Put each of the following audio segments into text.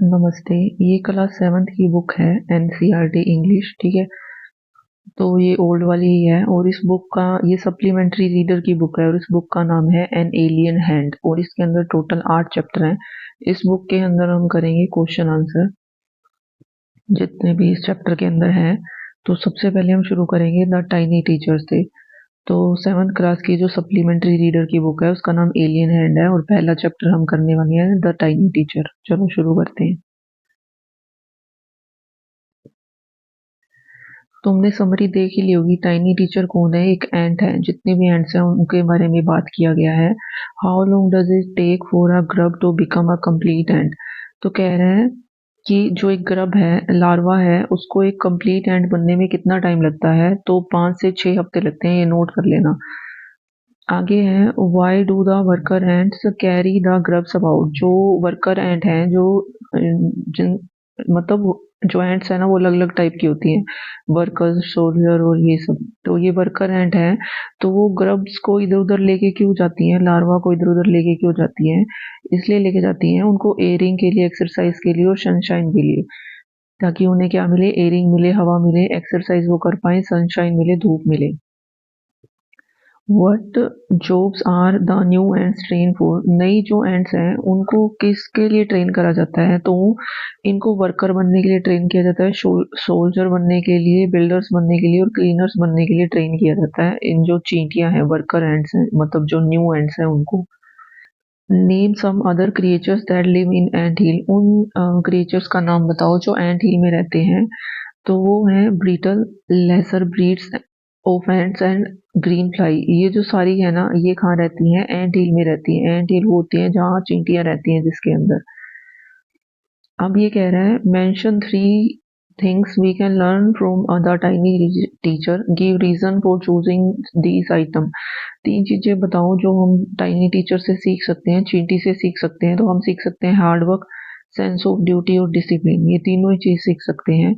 नमस्ते। ये class 7th की बुक है एनसीईआरटी इंग्लिश, ठीक है। तो ये ओल्ड वाली ही है और इस बुक का ये सप्लीमेंट्री रीडर की बुक है और इस बुक का नाम है एन एलियन हैंड और इसके अंदर टोटल 8 चैप्टर हैं। इस बुक के अंदर हम करेंगे क्वेश्चन आंसर जितने भी इस चैप्टर के अंदर हैं। तो सबसे पहले हम शुरू करेंगे द टाइनी टीचर से। तो 7th क्लास की जो सप्लीमेंट्री रीडर की बुक है उसका नाम एलियन हैंड है और पहला चैप्टर हम करने वाले हैं द टाइनी टीचर। चलो शुरू करते हैं। तुमने समरी देख ही ली होगी। टाइनी टीचर कौन है? एक एंट है। जितने भी एंट्स हैं उनके बारे में बात किया गया है। How long does it take for a grub to become a complete ant? तो कह रहे हैं कि जो एक ग्रब है, लार्वा है, उसको एक कंप्लीट एंट बनने में कितना टाइम लगता है? तो 5 से 6 हफ्ते लगते हैं, ये नोट कर लेना। आगे है why do the worker ants carry the grubs about? जो वर्कर एंट हैं, जो जिन मतलब जो एंट्स है ना वो अलग अलग टाइप की होती हैं, वर्कर्स, सोल्जर और ये सब। तो ये वर्कर एंट है, तो वो ग्रब्स को इधर उधर लेके क्यों जाती हैं, लार्वा को इधर उधर लेके क्यों जाती हैं? इसलिए लेके जाती हैं उनको एयरिंग के लिए, एक्सरसाइज के लिए और सनशाइन के लिए। ताकि उन्हें क्या मिले? एयरिंग मिले, हवा मिले, एक्सरसाइज वो कर पाए, सनशाइन मिले, धूप मिले। What jobs are the new ants train for? नई जो एंड्स हैं उनको किसके लिए ट्रेन करा जाता है? तो इनको वर्कर बनने के लिए ट्रेन किया जाता है, सोल्जर बनने के लिए, बिल्डर्स बनने के लिए और क्लीनर्स बनने के लिए ट्रेन किया जाता है। इन जो चींटियां हैं, वर्कर एंड्स हैं, मतलब जो न्यू एंड्स हैं उनको। Name some other creatures that live in ant hill? उन क्रिएचर्स का नाम बताओ जो एंट हिल में रहते हैं। तो वो हैं beetle, lesser breeds of ants and green fly. ये जो सारी है ना, ये कहाँ रहती हैं? एंट हिल में रहती हैं। एंट हिल वो होती हैं जहाँ चींटियां रहती हैं, जिसके अंदर। अब ये कह रहा है mention 3 things we can learn from the tiny teacher, give reason for choosing these item. 3 चीजें बताओ जो हम टाइनी टीचर से सीख सकते हैं, चींटी से सीख सकते हैं। तो हम सीख सकते हैं hard work, sense of duty और डिसिप्लिन। ये तीनों ही चीज सीख सकते हैं।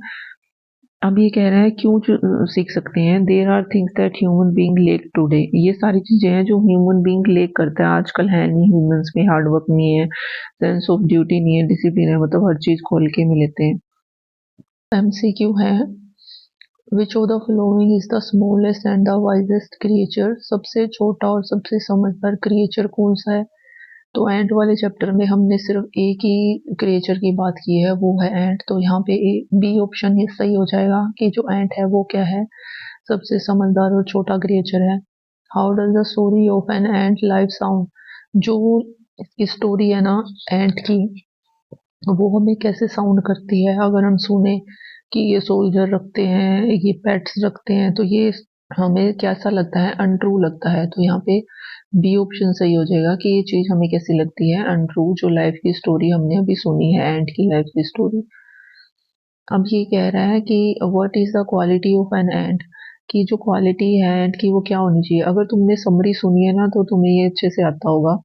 अब ये कह रहा है क्यों सीख सकते हैं? There are things that human being lack today. ये सारी चीजें हैं जो ह्यूमन बीइंग लेक करता है आजकल, है नहीं ह्यूमंस में। हार्ड वर्क नहीं है, सेंस ऑफ ड्यूटी नहीं है, डिसिप्लिन है, मतलब हर चीज खोल के में लेते हैं। एमसीक्यू है which of the following is the smallest and the wisest creature? सबसे छोटा और सबसे समझदार क्रिएचर कौन सा है? तो एंट वाले चैप्टर में हमने सिर्फ एक ही क्रिएचर की बात की है, वो है एंट। तो यहाँ पे बी ऑप्शन ये सही हो जाएगा कि जो एंट है वो क्या है? सबसे समझदार और छोटा क्रिएचर है। How does the story of an ant live sound? जो इसकी स्टोरी है ना एंट की, वो हमें कैसे साउंड करती है? अगर हम सुने कि ये सोल्जर रखते हैं, ये पेट्स रखते हैं, तो ये हमें कैसा लगता है? अनट्रू लगता है। तो यहाँ पे बी ऑप्शन सही हो जाएगा कि ये चीज हमें कैसी लगती है? अनट्रू। जो लाइफ की स्टोरी हमने अभी सुनी है, एंट की लाइफ की स्टोरी। अब ये कह रहा है कि what is the quality of an ant? की जो क्वालिटी है एंट की वो क्या होनी चाहिए? अगर तुमने समरी सुनी है ना तो तुम्हें ये अच्छे से आता होगा।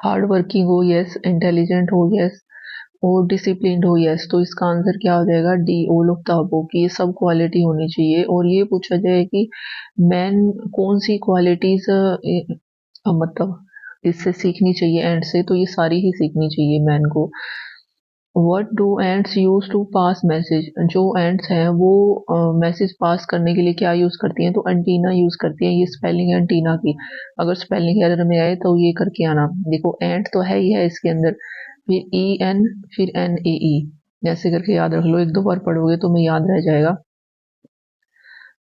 हार्ड वर्किंग हो, यस। इंटेलिजेंट हो, यस। और डिसिप्लिन्ड हो, यस। तो इसका आंसर क्या हो जाएगा? D, all of the above, की ये सब क्वालिटी होनी चाहिए। और ये पूछा जाए कि मैन कौन सी क्वालिटीज मतलब इससे सीखनी चाहिए एंड से, तो ये सारी ही सीखनी चाहिए मैन को। What do ants use to pass message? जो एंड्स हैं वो मैसेज पास करने के लिए क्या यूज करती हैं? तो एंटीना यूज करती हैं। ये स्पेलिंग है एंटीना की। अगर स्पेलिंग एरर में आए तो ये करके आना। देखो एंट तो है ही है इसके अंदर, फिर ई एन, फिर एन ए ई, ऐसे करके याद रख लो। एक दो बार पढ़ोगे तो मैं याद रह जाएगा।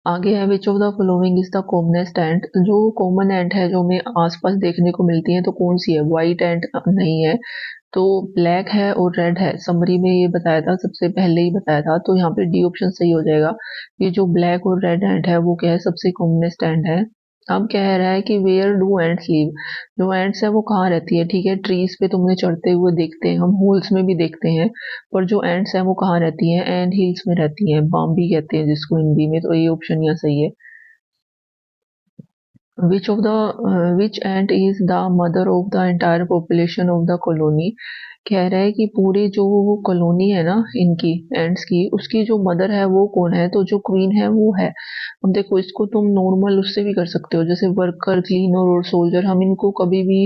आगे है which of the following is the commonest ant? जो कॉमन एंट है जो हमें आसपास देखने को मिलती है, तो कौन सी है? व्हाइट एंट नहीं है, तो ब्लैक है और रेड है। समरी में ये बताया था, सबसे पहले ही बताया था। तो यहाँ पे डी ऑप्शन सही हो जाएगा। ये जो ब्लैक और रेड एंट है वो क्या है? सबसे कॉमनेस्ट एंट है। अब कह रहा है कि वेयर डू एंट्स लिव? जो एंट्स है वो कहाँ रहती है? ठीक है, ट्रीज पे तुमने चढ़ते हुए देखते हैं, हम होल्स में भी देखते हैं। पर जो एंट्स है वो कहाँ रहती हैं? एंड हिल्स में रहती हैं, बाम्बी कहते हैं जिसको हिंदी में। तो ये ऑप्शन यहाँ सही है। Which of the which ant is the mother of the entire population of the colony? कह रहा है कि पूरी जो कॉलोनी है ना इनकी, एंड्स की, उसकी जो मदर है वो कौन है? तो जो क्वीन है वो है। अब देखो इसको तुम नॉर्मल उससे भी कर सकते हो, जैसे वर्कर, क्लीनर और सोल्जर। हम इनको कभी भी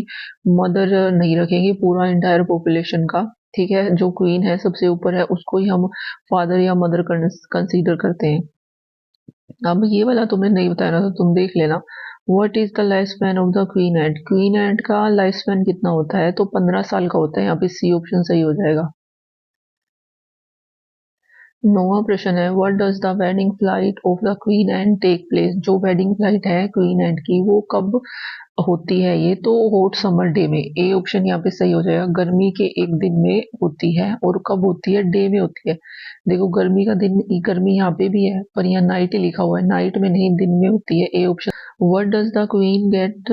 मदर नहीं रखेंगे पूरा इंटायर पॉपुलेशन का। ठीक है, जो क्वीन है सबसे ऊपर है उसको ही हम फादर या मदर कंसीडर करते हैं। अब ये वाला तुम्हें नहीं बताया ना तो तुम देख लेना। What is the life span of the queen ant? Queen ant का लाइफ स्पैन कितना होता है? तो 15 साल का होता है। यहाँ पे सी ऑप्शन सही हो जाएगा। नौवां प्रश्न है, what does the wedding flight of the queen ant take place? जो वेडिंग फ्लाइट है क्वीन एंड की वो कब होती है? ये तो हॉट समर डे में। ए ऑप्शन यहाँ पे सही हो जाएगा। गर्मी के एक दिन में होती है। और कब होती है? डे में होती है। देखो गर्मी का दिन, गर्मी यहाँ पे भी है पर यहाँ नाइट ही लिखा हुआ है, नाइट में नहीं दिन में होती है। A option. What does the queen get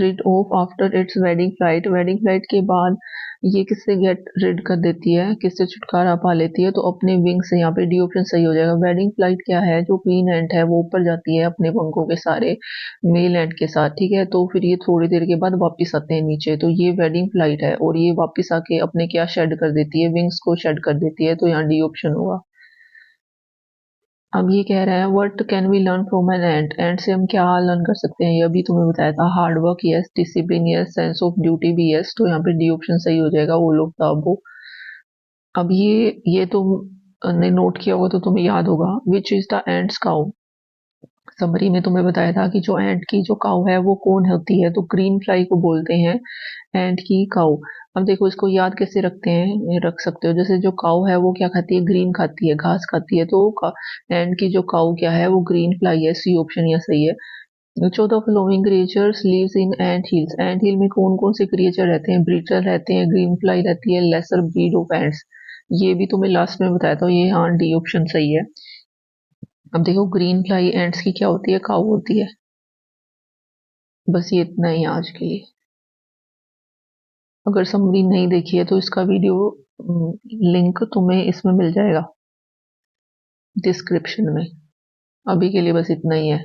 rid of after its wedding flight? Wedding flight के बाद ये किससे गेट रिड कर देती है, किससे छुटकारा पा लेती है? तो अपने विंग से। यहाँ पे डी ऑप्शन सही हो जाएगा। वेडिंग फ्लाइट क्या है? जो क्वीन एंट है वो ऊपर जाती है अपने पंखों के सारे मेल एंट के साथ, ठीक है, तो फिर ये थोड़ी देर के बाद वापस आते हैं नीचे, तो ये वेडिंग फ्लाइट है। और ये वापस आके अपने क्या शेड कर देती है? विंग्स को शेड कर देती है, तो यहाँ डी ऑप्शन होगा। अब ये कह रहा है what can we learn from an ant? Ant से हम क्या लर्न कर सकते हैं? ये अभी तुम्हें बताया था। Hard work yes, discipline yes, sense of duty भी यस, तो यहाँ पे डी ऑप्शन सही हो जाएगा। वो लोग था वो। अब ये तुमने नोट किया होगा तो तुम्हें याद होगा। Which is the ants cow? Summary में तुम्हें बताया था कि जो एंट की जो काऊ है वो कौन होती है? तो ग्रीन फ्लाई को बोलते हैं एंट की काऊ। अब देखो इसको याद कैसे रखते हैं, ये रख सकते हो। जैसे जो काऊ है वो क्या खाती है? ग्रीन खाती है, घास खाती है। तो एंट की जो काऊ क्या है? वो ग्रीन फ्लाई है। सी ऑप्शन यह सही है। Which of the following creatures lives in ant hills? Ant hill में कौन कौन से क्रिएचर रहते हैं? ब्रीटर रहते हैं, ग्रीन फ्लाई रहती है, लेसर ब्रीड ऑफ एंट्स। ये भी तुम्हें लास्ट में बताया था। ये हाँ डी ऑप्शन सही है। अब देखो ग्रीन फ्लाई एंट्स की क्या होती है? काऊ होती है। बस ये इतना ही आज के लिए। अगर समरी नहीं देखी है तो इसका वीडियो लिंक तुम्हें इसमें मिल जाएगा डिस्क्रिप्शन में। अभी के लिए बस इतना ही है।